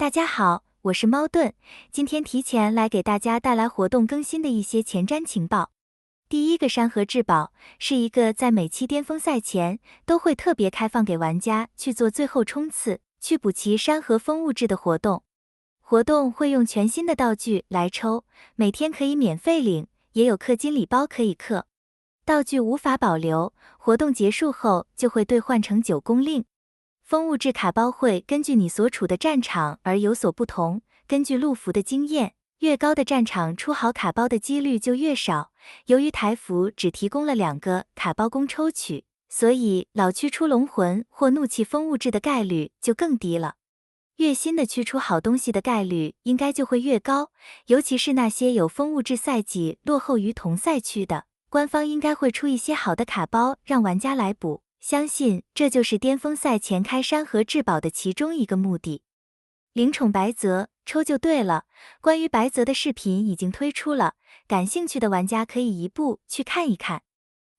大家好，我是猫盾，今天提前来给大家带来活动更新的一些前瞻情报。第一个山河至宝是一个在每期巅峰赛前都会特别开放给玩家去做最后冲刺，去补齐山河风物质的活动。活动会用全新的道具来抽，每天可以免费领，也有氪金礼包可以氪。道具无法保留，活动结束后就会兑换成9公令。风物质卡包会根据你所处的战场而有所不同，根据陆服的经验，越高的战场出好卡包的几率就越少。由于台服只提供了2个卡包供抽取，所以老区出龙魂或怒气风物质的概率就更低了。越新的区出好东西的概率应该就会越高，尤其是那些有风物质赛季落后于同赛区的，官方应该会出一些好的卡包让玩家来补。相信这就是巅峰赛前开山河至宝的其中一个目的。灵宠白泽，抽就对了。关于白泽的视频已经推出了，感兴趣的玩家可以一步去看一看。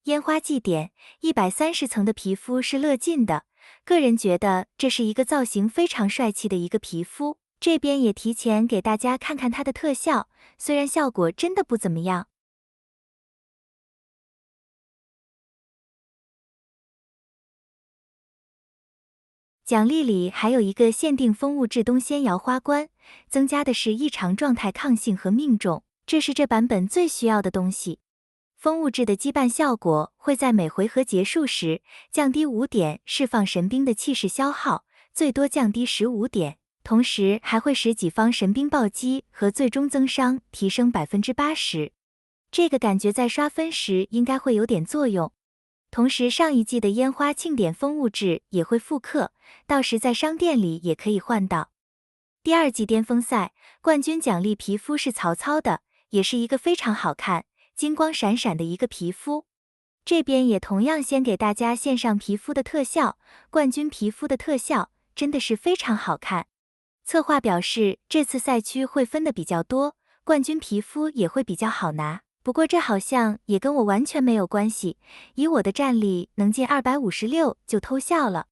烟花祭典，130层的皮肤是乐尽的，个人觉得这是一个造型非常帅气的一个皮肤。这边也提前给大家看看它的特效，虽然效果真的不怎么样。奖励里还有一个限定风物质东仙瑶花冠，增加的是异常状态抗性和命中，这是这版本最需要的东西。风物质的羁绊效果会在每回合结束时降低5点，释放神兵的气势消耗，最多降低15点，同时还会使己方神兵暴击和最终增伤提升80%。这个感觉在刷分时应该会有点作用。同时上一季的烟花庆典风物质也会复刻，到时在商店里也可以换到。第2季巅峰赛冠军奖励皮肤是曹操的，也是一个非常好看、金光闪闪的一个皮肤。这边也同样先给大家献上皮肤的特效，冠军皮肤的特效真的是非常好看。策划表示这次赛区会分的比较多，冠军皮肤也会比较好拿。不过这好像也跟我完全没有关系，以我的战力能进256就偷笑了。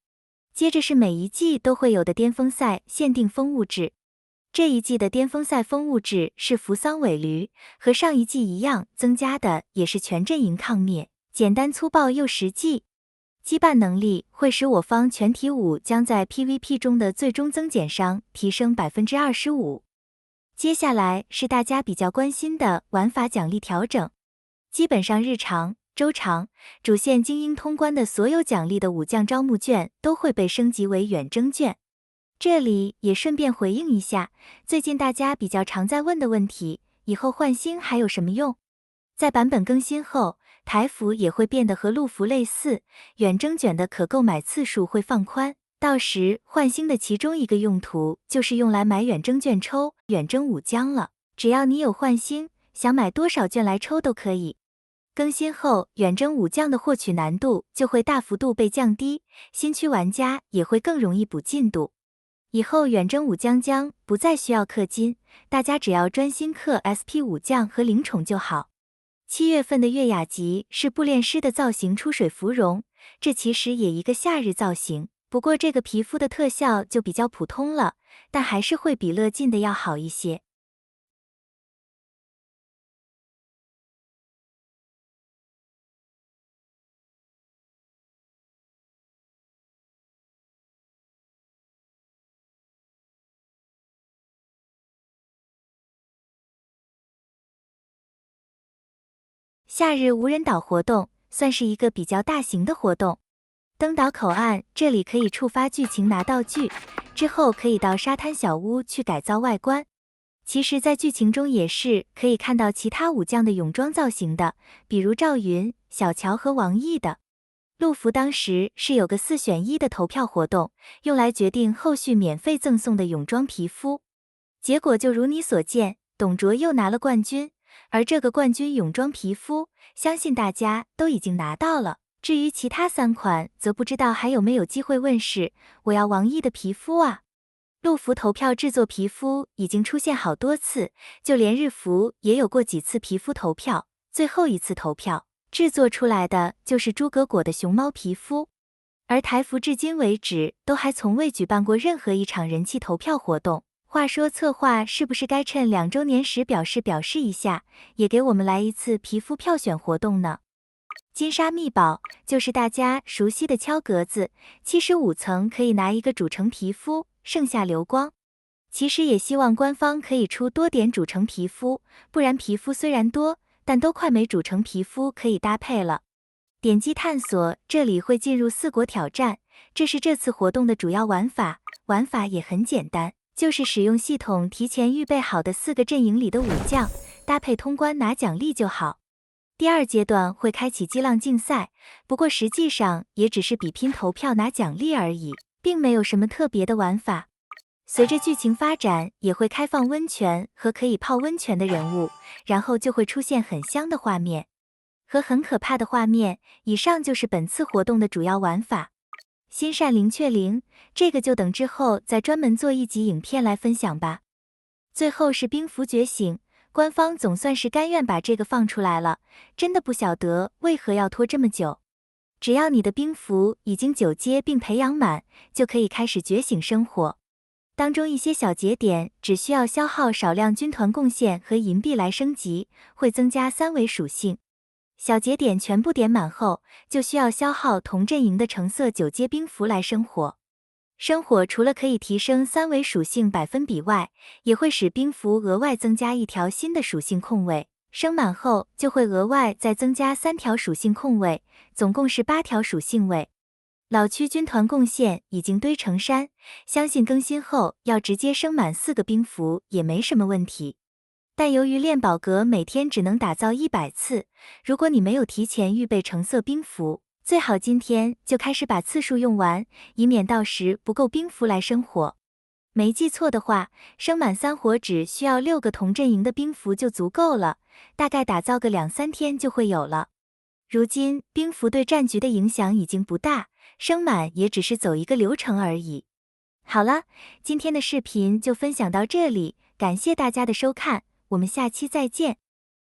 接着是每一季都会有的巅峰赛限定风物质，这一季的巅峰赛风物质是扶桑尾驴，和上一季一样，增加的也是全阵营抗灭，简单粗暴又实际。羁绊能力会使我方全体武将在 PVP 中的最终增减伤提升 25%。接下来是大家比较关心的玩法奖励调整，基本上日常、周长、主线精英通关的所有奖励的武将招募券都会被升级为远征券。这里也顺便回应一下，最近大家比较常在问的问题，以后换星还有什么用？在版本更新后，台服也会变得和陆服类似，远征卷的可购买次数会放宽。到时换星的其中一个用途就是用来买远征券抽远征武将了，只要你有换星，想买多少券来抽都可以。更新后，远征武将的获取难度就会大幅度被降低，新区玩家也会更容易补进度。以后远征武将将不再需要氪金，大家只要专心氪 SP 武将和灵宠就好。7月份的月雅集是布炼师的造型出水芙蓉，这其实也一个夏日造型。不过这个皮肤的特效就比较普通了，但还是会比乐尽的要好一些。夏日无人岛活动算是一个比较大型的活动。登岛口岸这里可以触发剧情拿道具，之后可以到沙滩小屋去改造外观。其实在剧情中也是可以看到其他武将的泳装造型的，比如赵云、小乔和王毅的。陆服当时是有个4选1的投票活动，用来决定后续免费赠送的泳装皮肤。结果就如你所见，董卓又拿了冠军，而这个冠军泳装皮肤，相信大家都已经拿到了。至于其他3款，则不知道还有没有机会问世。我要王毅的皮肤啊！陆服投票制作皮肤已经出现好多次，就连日服也有过几次皮肤投票，最后一次投票制作出来的就是诸葛果的熊猫皮肤。而台服至今为止都还从未举办过任何一场人气投票活动，话说策划是不是该趁2周年时表示一下，也给我们来一次皮肤票选活动呢？金沙秘宝就是大家熟悉的敲格子，75层可以拿一个主成皮肤，剩下留光。其实也希望官方可以出多点主成皮肤，不然皮肤虽然多，但都快没主成皮肤可以搭配了。点击探索，这里会进入4国挑战，这是这次活动的主要玩法。玩法也很简单，就是使用系统提前预备好的4个阵营里的武将，搭配通关拿奖励就好。第2阶段会开启激浪竞赛，不过实际上也只是比拼投票拿奖励而已，并没有什么特别的玩法。随着剧情发展，也会开放温泉和可以泡温泉的人物，然后就会出现很香的画面和很可怕的画面。以上就是本次活动的主要玩法。心善灵雀灵，这个就等之后再专门做一集影片来分享吧。最后是冰符觉醒，官方总算是甘愿把这个放出来了，真的不晓得为何要拖这么久。只要你的冰符已经9阶并培养满，就可以开始觉醒生活。当中一些小节点只需要消耗少量军团贡献和银币来升级，会增加3维属性。小节点全部点满后，就需要消耗同阵营的橙色9阶冰符来生火。生火除了可以提升3维属性百分比外，也会使冰符额外增加1条新的属性空位，升满后就会额外再增加3条属性空位，总共是8条属性位。老区军团贡献已经堆成山，相信更新后要直接升满4个冰符也没什么问题。但由于炼宝阁每天只能打造100次，如果你没有提前预备橙色冰符，最好今天就开始把次数用完，以免到时不够冰符来生火。没记错的话，升满3火只需要6个同阵营的冰符就足够了，大概打造个2-3天就会有了。如今冰符对战局的影响已经不大，升满也只是走一个流程而已。好了，今天的视频就分享到这里，感谢大家的收看，我们下期再见。